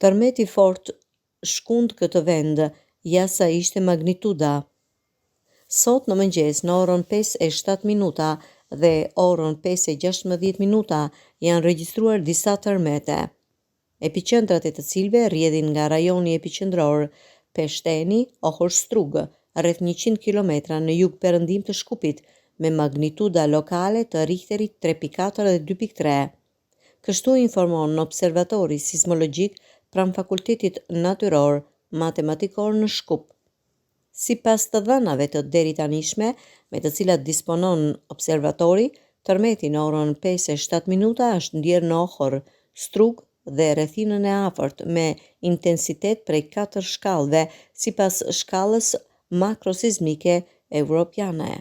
Tërmeti fort shkund këtë vend, ja sa ishte magnituda. Sot në mëngjes në orën 5:07 dhe orën 5:16 janë regjistruar disa tërmete, epiqendrat e të cilëve rrjedhin nga rajoni epiqendror Peshteni, Ohorstrug, rreth 100 kilometra në jug-perëndim të Shkupit, me magnituda lokale të Richterit 3.4 dhe 2.3. Kështu informon në Observatori Sismologjik pranë Fakultetit Natyror Matematikor në Shkup. Sipas të dhënave të deritanishme me të cilat disponon observatori, tërmeti në orën 5:07 është ndjerë në Ohor, Strug dhe rrethinën e afërt me intensitet prej 4 shkallëve sipas shkallës makrosizmike evropiane.